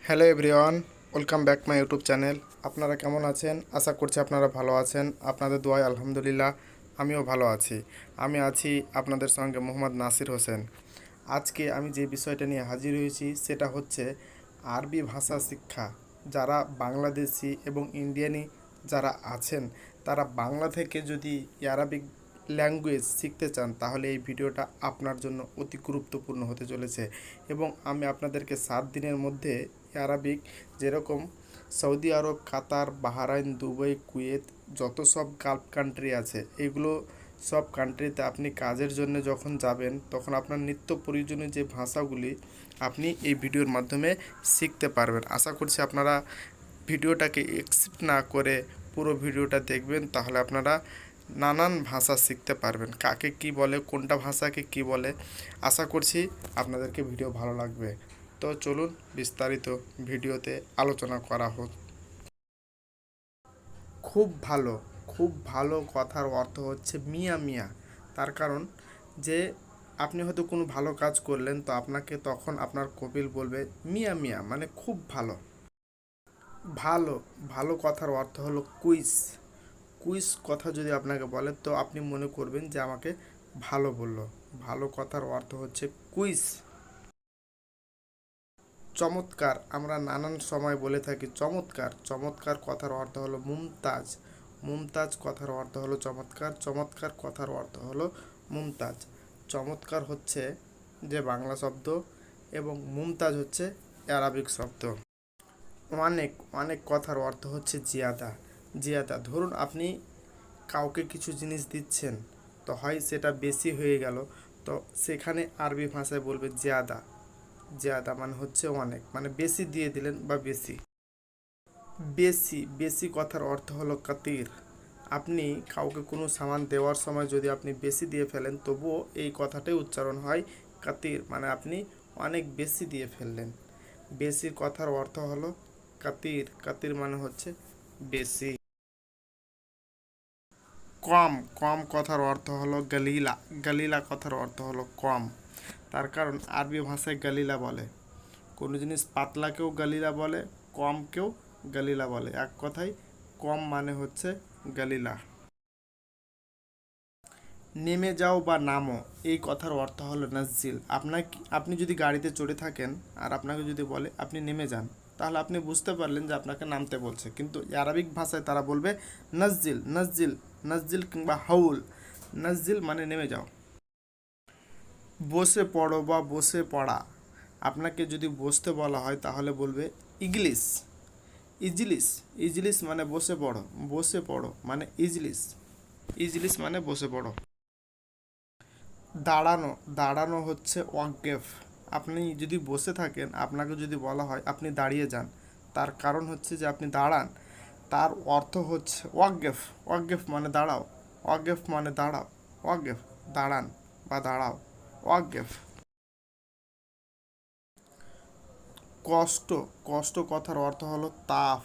Hello everyone, welcome back my YouTube channel. আপনারা কেমন আছেন? আশা করছি আপনারা ভালো আছেন। আপনাদের দোয়ায় আলহামদুলিল্লাহ আমিও ভালো আছি। আমি আছি আপনাদের সঙ্গে মোহাম্মদ নাসির হোসেন। আজকে আমি যে বিষয়টা নিয়ে হাজির হয়েছি সেটা হচ্ছে আরবি ভাষা শিক্ষা। যারা বাংলাদেশি এবং ইন্ডিয়ানি যারা আছেন, তারা বাংলা থেকে যদি আরবিক ল্যাঙ্গুয়েজ শিখতে চান তাহলে এই ভিডিওটা আপনার জন্য অতি গুরুত্বপূর্ণ হতে চলেছে। এবং আমি আপনাদেরকে 7 দিনের মধ্যে আরবিক, যেরকম সৌদি আরব, কাতার, বাহরাইন, দুবাই, কুয়েত, যত সব গালফ কান্ট্রি আছে, এগুলো সব কান্ট্রিতে আপনি কাজের জন্য যখন যাবেন তখন আপনার নিত্য প্রয়োজনীয় যে ভাষাগুলি আপনি এই ভিডিওর মাধ্যমে শিখতে পারবেন। আশা করছি আপনারা ভিডিওটাকে স্কিপ না করে পুরো ভিডিওটা দেখবেন, তাহলে আপনারা নানান ভাষা শিখতে পারবেন। কাকে কি বলে, কোনটা ভাষাকে কি বলে। আশা করছি আপনাদেরকে ভিডিও ভালো লাগবে। তো চলুন বিস্তারিত ভিডিওতে আলোচনা করা হোক। খুব ভালো, খুব ভালো কথার অর্থ হচ্ছে মিয়া মিয়া। তার কারণ যে আপনি হয়তো কোনো ভালো কাজ করলেন, তো আপনাকে তখন আপনার কপিল বলবে মিয়া মিয়া, মানে খুব ভালো। ভালো, ভালো কথার অর্থ হলো কুইজ। কুইজ কথা যদি আপনাকে বলে তো আপনি মনে করবেন যে আমাকে ভালো বলল। ভালো কথার অর্থ হচ্ছে কুইজ। চমৎকার, আমরা নানান সময় বলে থাকি চমৎকার। চমৎকার কথার অর্থ হলো মুমতাজ। মুমতাজ কথার অর্থ হলো চমৎকার। চমৎকার কথার অর্থ হলো মুমতাজ। চমৎকার হচ্ছে যে বাংলা শব্দ এবং মুমতাজ হচ্ছে আরবিক শব্দ। অনেক, অনেক কথার অর্থ হচ্ছে জিয়াদা। জিয়াদা, ধরুন আপনি কাউকে কিছু জিনিস দিচ্ছেন, তো হয় সেটা বেশি হয়ে গেল, তো সেখানে আরবি ভাষায় বলবে জিয়াদা। জিয়াদা মানে হচ্ছে অনেক, মানে বেশি দিয়ে দিলেন বা বেশি। বেশি, বেশি কথার অর্থ হলো কাতির। আপনি কাউকে কোনো সামান দেওয়ার সময় যদি আপনি বেশি দিয়ে ফেলেন, তবুও এই কথাটাই উচ্চারণ হয় কাতির, মানে আপনি অনেক বেশি দিয়ে ফেললেন। বেশির কথার অর্থ হলো কাতির। কাতির মানে হচ্ছে বেশি। কম, কম কথার অর্থ হলো গালিলা। গালিলা কথার অর্থ হলো কম। তার কারণ আরবি ভাষায় গালিলা বলে, কোনো জিনিস পাতলাকেও গালিলা বলে, কমকেও গালিলা বলে। এক কথায় কম মানে হচ্ছে গালিলা। নেমে যাও বা নামো, এই কথার অর্থ হলো নাজ্জিল। আপনি যদি গাড়িতে চড়ে থাকেন আর আপনাকে যদি বলে আপনি নেমে যান, তাহলে আপনি বুঝতে পারলেন যে আপনাকে নামতে বলছে। কিন্তু আরবিক ভাষায় তারা বলবে নাজ্জিল, নাজ্জিল, নাজ্জিল কিংবা হাউল। নাজ্জিল মানে নেমে যাও। বসে পড়ো বা বসে পড়া, আপনাকে যদি বসতে বলা হয় তাহলে বলবে ইজলিস। ইজলিস, ইজলিস মানে বসে পড়ো। বসে পড়ো মানে ইজলিস। ইজলিস মানে বসে পড়ো। দাঁড়ানো, দাঁড়ানো হচ্ছে ওয়াকফ। আপনি যদি বসে থাকেন, আপনাকে যদি বলা হয় আপনি দাঁড়িয়ে যান, তার কারণ হচ্ছে যে আপনি দাঁড়ান, তার অর্থ হচ্ছে ওয়াকফ। ওয়াকফ মানে দাঁড়াও। ওয়াকফ মানে দাঁড়াও। ওয়াকফ, দাঁড়ান বা দাঁড়াও, ওয়াকফ। কষ্ট, কষ্ট কথার অর্থ হলো তাফ।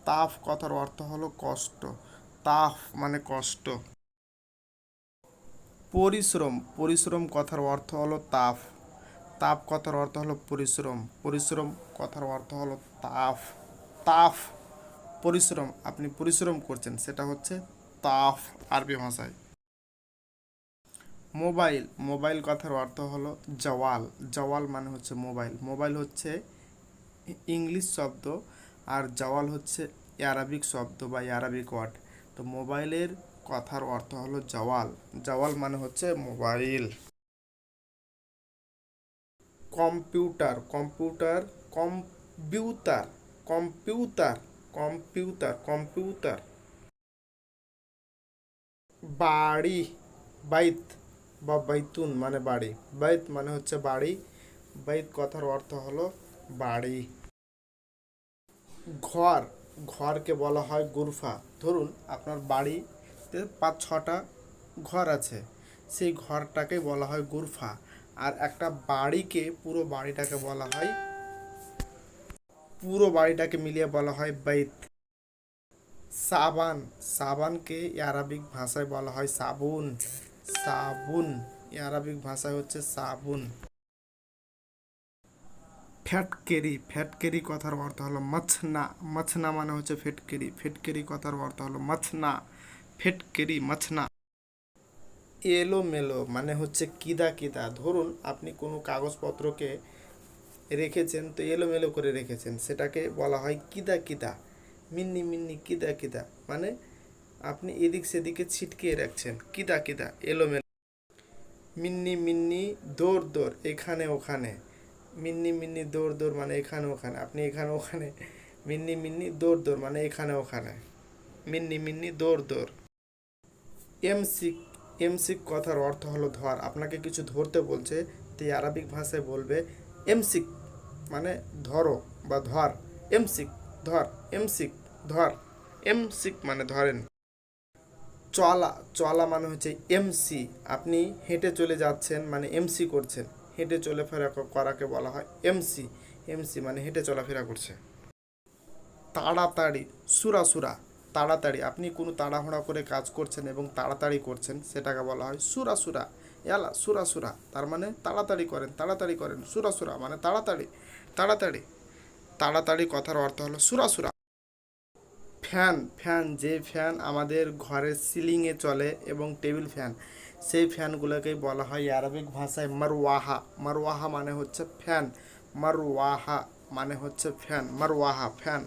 তাফ কথার অর্থ হলো কষ্ট। তাফ মানে কষ্ট। পরিশ্রম, পরিশ্রম কথার অর্থ হলো তাপ। তাপ কথার অর্থ হলো পরিশ্রম। পরিশ্রম কথার অর্থ হলো তাপ। তাপ, পরিশ্রম, আপনি পরিশ্রম করছেন, সেটা হচ্ছে তাপ আরবি ভাষায়। মোবাইল, মোবাইল কথার অর্থ হলো জওয়াল। জওয়াল মানে হচ্ছে মোবাইল। মোবাইল হচ্ছে ইংলিশ শব্দ, আর জওয়াল হচ্ছে আরবিক শব্দ বা আরবিক ওয়ার্ড। তো মোবাইলের কথার অর্থ হলো জওয়াল। জওয়াল মানে হচ্ছে mobile. Computer, computer, computer, computer, computer, computer. বাড়ি, বাইত বা বাইতুন মানে বাড়ি। বাইত মানে হচ্ছে বাড়ি। বাইত কথার অর্থ হলো বাড়ি। ঘর, ঘরকে বলা হয় গুরফা। ধরুন আপনার বাড়িতে 5-6টা ঘর আছে, সেই ঘরটাকে বলা হয় গুরফা। আর একটা বাড়িকে, পুরো বাড়িটাকে বলা হয়, পুরো বাড়িটাকে মিলিয়ে বলা হয় বাইত। সাবান, সাবানকে আরবিক ভাষায় বলা হয় সাবুন। সাবুন আরবিক ভাষায় হচ্ছে সাবুন। ফ্যাটকেরি কথার অর্থ হলো মাছনা। মাছনা মানে হচ্ছে ফেটকেরি। ফেটকেরি কথার অর্থ হলো মাছনা। ফেটকেরি মাছনা। এলোমেলো মানে হচ্ছে কিদা কিদা। ধরুন আপনি কোনো কাগজপত্রকে রেখেছেন, তো এলোমেলো করে রেখেছেন, সেটাকে বলা হয় কিদা কিদা। মিন্নি মিন্নি কিদা কিদা মানে আপনি এদিক সেদিকে ছিটকিয়ে রাখছেন, কিদা কিদা, এলোমেলো। মিন্নি মিন্নি দৌড় দৌড়, এখানে ওখানে। মিন্নি মিন্নি দৌড় দৌড় মানে এখানে ওখানে, আপনি এখানে ওখানে। মিন্নি মিন্নি দৌড় দৌড় মানে এখানে ওখানে। মিন্নি মিন্নি দৌড় দৌড়। এমসিক। এমসিক কথার অর্থ হলো ধর। আপনাকে কিছু ধরতে বলছে, তো আরবিক ভাষায় বলবে এমসিক মানে ধরো বা ধর। এমসিক ধর, এমসিক ধর। এমসিক মানে ধরেন। চলা। চলা মানে হচ্ছে এমসি। আপনি হেঁটে চলে যাচ্ছেন মানে এমসি করছেন। হেঁটে চলে ফেরা করাকে বলা হয় এমসি। এমসি মানে হেঁটে চলাফেরা করছে। তাড়াতাড়ি। সুরাসুরা। তাড়াতাড়ি, আপনি কোনো তাড়াহুড়া করে কাজ করছেন এবং তাড়াতাড়ি করছেন, সেটাকে বলা হয় সুরাসুরা। এলা সুরাসুরা, তার মানে তাড়াতাড়ি করেন, তাড়াতাড়ি করেন। সুরাসুরা মানে তাড়াতাড়ি, তাড়াতাড়ি। তাড়াতাড়ি কথার অর্থ হলো সুরাসুরা। ফ্যান। ফ্যান, যে ফ্যান আমাদের ঘরের সিলিংয়ে চলে এবং টেবিল ফ্যান, সেই ফ্যানগুলোকেই বলা হয় আরবিক ভাষায় মারওয়াহা। মারওয়াহা মানে হচ্ছে ফ্যান। মারওয়াহা মানে হচ্ছে ফ্যান। মারওয়াহা ফ্যান।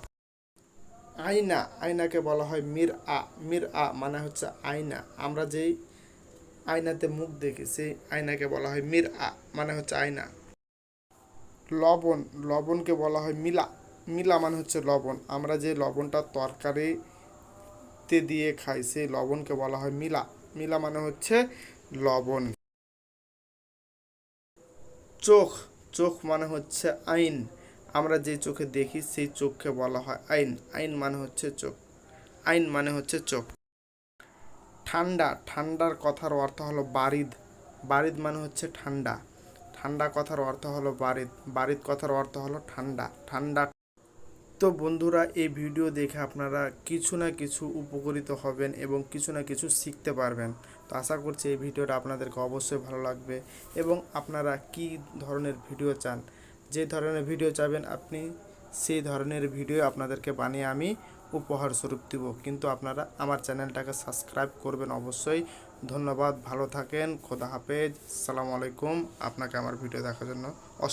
আয়না। আয়নাকে বলা হয় মির আ। মির আ মানে হচ্ছে আয়না। আমরা যেই আয়নাতে মুখ দেখি, সেই আয়নাকে বলা হয় মির আ মানে হচ্ছে আয়না। লবণ। লবণকে বলা হয় মিলা। মিলা মানে হচ্ছে লবণ। আমরা যে লবণটা তরকারিতে দিয়ে খাই, সেই লবণকে বলা হয় মিলা। মিলা মানে হচ্ছে লবণ। চোখ। চোখ মানে হচ্ছে আইন। আমরা যে চোখে দেখি, সেই চোখকে বলা হয় আইন। আইন মানে হচ্ছে চোখ। আইন মানে হচ্ছে চোখ। ঠান্ডা। ঠান্ডার কথার অর্থ হলো বারিদ। বারিদ মানে হচ্ছে ঠান্ডা। ঠান্ডা কথার অর্থ হলো বারিদ। বারিদ কথার অর্থ হলো ঠান্ডা। ঠান্ডা। তো বন্ধুরা, এই ভিডিও দেখে আপনারা কিছু না কিছু উপকৃত হবেন এবং কিছু না কিছু শিখতে পারবেন। তো আশা করছি এই ভিডিওটা আপনাদেরকে অবশ্যই ভালো লাগবে এবং আপনারা কী ধরনের ভিডিও চান, যে ধরনের ভিডিও চাবেন আপনি, সেই ধরনের ভিডিও আপনাদেরকে বানিয়ে আমি উপহার স্বরূপ দিব। কিন্তু আপনারা আমার চ্যানেলটাকে সাবস্ক্রাইব করবেন অবশ্যই। ধন্যবাদ, ভালো থাকেন, খোদা হাফেজ, আসসালামু আলাইকুম। আপনাকে আমার ভিডিও দেখার জন্য